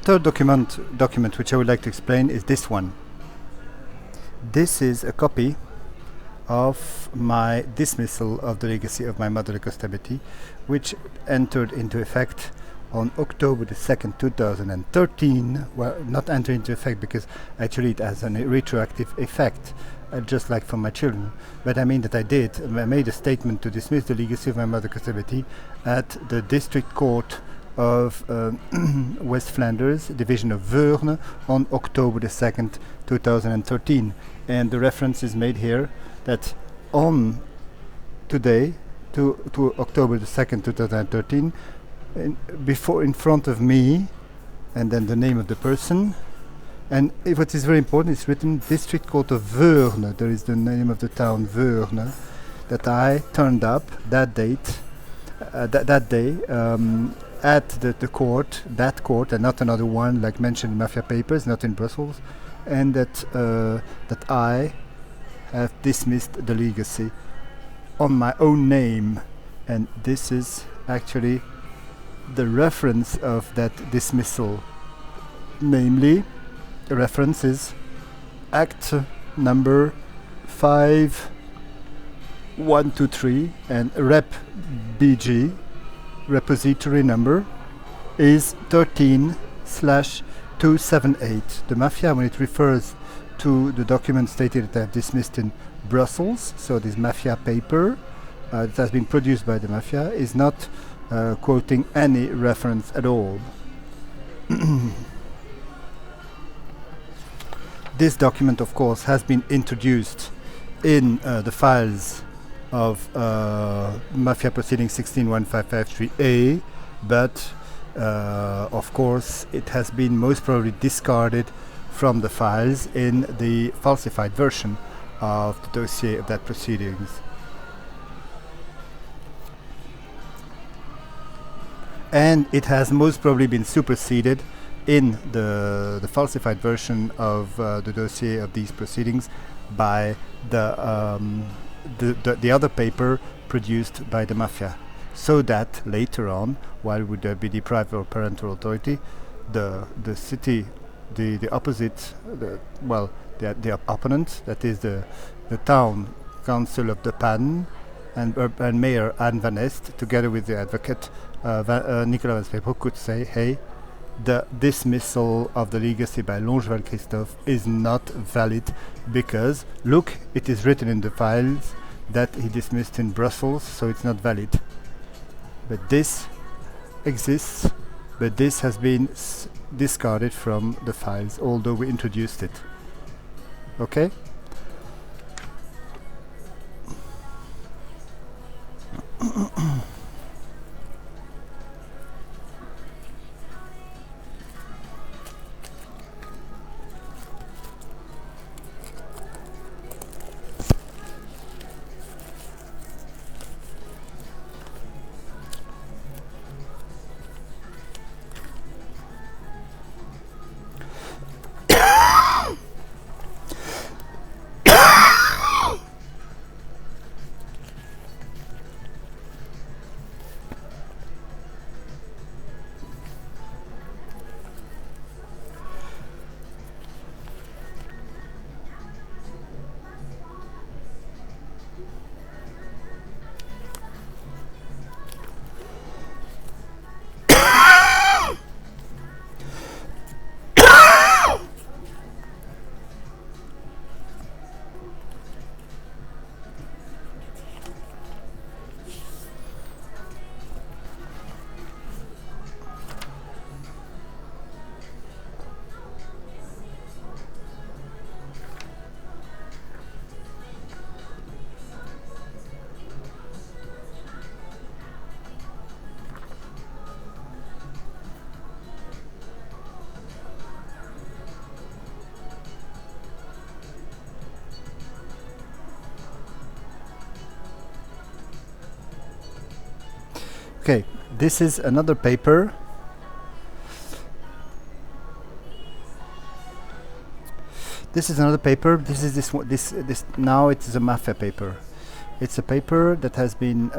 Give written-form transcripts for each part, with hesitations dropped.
third document which I would like to explain is this one. This is a copy of my dismissal of the legacy of my mother, Costabeti, which entered into effect on October the 2nd, 2013. Well, not entered into effect because actually it has a retroactive effect, just like for my children. But I mean that I made a statement to dismiss the legacy of my mother, Costabeti, at the District Court of West Flanders, Division of Veurne, on October the 2nd, 2013. And the reference is made here that on today, to October the 2nd, 2013, in front of me, and then the name of the person, and what is very important, it's written District Court of Veurne. There is the name of the town, Veurne, that I turned up that date, that day, at the court, that court, and not another one like mentioned in Mafia papers, not in Brussels, and that I have dismissed the legacy on my own name. And this is actually the reference of that dismissal, namely the reference is Act number 5123, and Rep BG, repository number, is 13/278. The Mafia, when it refers to the document stated that I have dismissed in Brussels, so this Mafia paper that has been produced by the Mafia, is not quoting any reference at all. This document, of course, has been introduced in the files of Mafia Proceedings 161553A, but of course it has been most probably discarded from the files in the falsified version of the dossier of that proceedings. And it has most probably been superseded in the falsified version of the dossier of these proceedings by the other paper produced by the Mafia, so that later on, while would there be deprived of parental authority, the city, the opposite, the opponent, that is the town council of the Pan, and Mayor Anne Van Est, together with the advocate Nicolas Van Speep, could say, hey, the dismissal of the legacy by Longeval Christophe is not valid because, look, it is written in the files that he dismissed in Brussels, so it's not valid. But this exists, but this has been discarded from the files, although we introduced it. Okay? Okay, this is another paper. This is another paper. This is this one. This now it is a Mafia paper. It's a paper that has been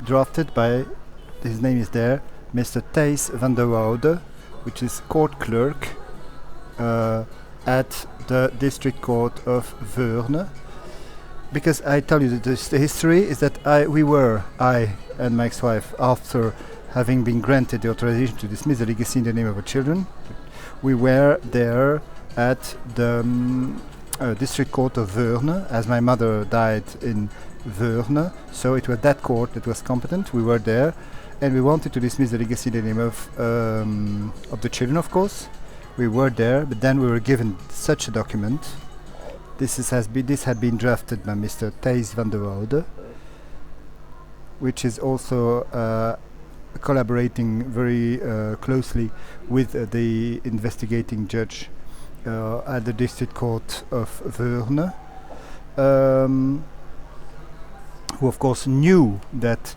drafted by, his name is there, Mr. Thijs van der Woude, which is court clerk at the district court of Veurne. Because I tell you that the history is that I and my ex-wife, after having been granted the authorization to dismiss the legacy in the name of our children, we were there at the district court of Veurne, as my mother died in Veurne, so it was that court that was competent. We were there, and we wanted to dismiss the legacy in the name of the children, of course. We were there, but then we were given such a document. This had been drafted by Mr. Thijs van der Woude, which is also collaborating very closely with the investigating judge at the district court of Veurne, who of course knew that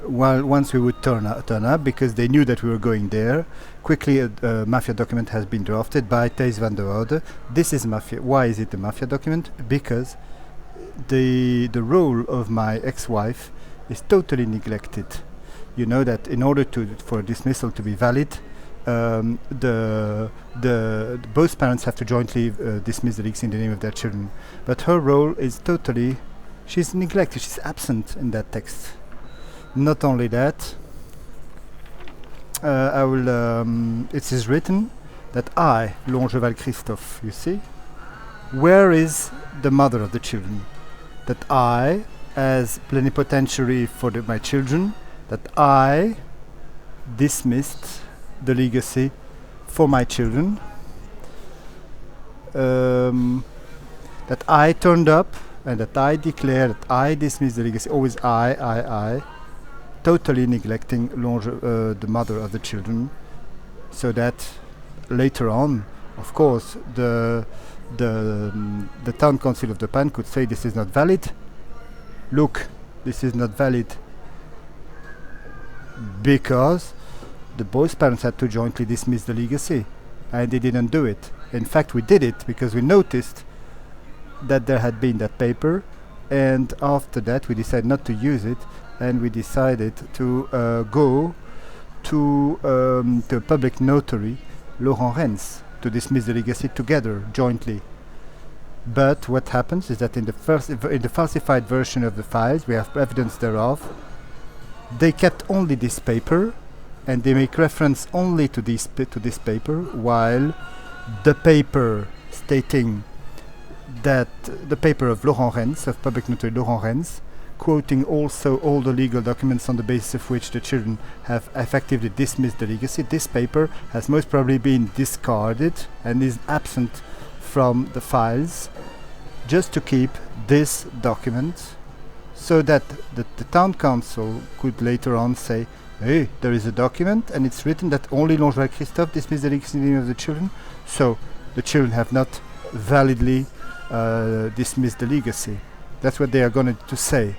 once we would turn up, because they knew that we were going there. Quickly a mafia document has been drafted by Thijs van der Woude. This is mafia. Why is it a mafia document? Because the role of my ex-wife is totally neglected. You know that in order for a dismissal to be valid, both parents have to jointly dismiss the legacy in the name of their children. But her role is totally, she's neglected, she's absent in that text. Not only that, it is written that I, Longeval Christophe, you see, where is the mother of the children? That I, as plenipotentiary for my children, that I dismissed the legacy for my children, that I turned up and that I declared that I dismissed the legacy, always I, totally neglecting the mother of the children, so that later on, of course, the town council of the Pan could say this is not valid. Look, this is not valid because the boys' parents had to jointly dismiss the legacy, and they didn't do it. In fact, we did it because we noticed that there had been that paper, and after that we decided not to use it, and we decided to go to a public notary, Laurent Rens, to dismiss the legacy together, jointly. But what happens is that in the falsified version of the files, we have evidence thereof, they kept only this paper, and they make reference only to this paper, while the paper stating that the paper of Laurent Rens, of public notary Laurent Rens, quoting also all the legal documents on the basis of which the children have effectively dismissed the legacy, this paper has most probably been discarded and is absent from the files, just to keep this document, so that the town council could later on say, hey, there is a document and it's written that only Longeval Christophe dismissed the legacy in the name of the children, so the children have not validly dismissed the legacy. That's what they are going to say.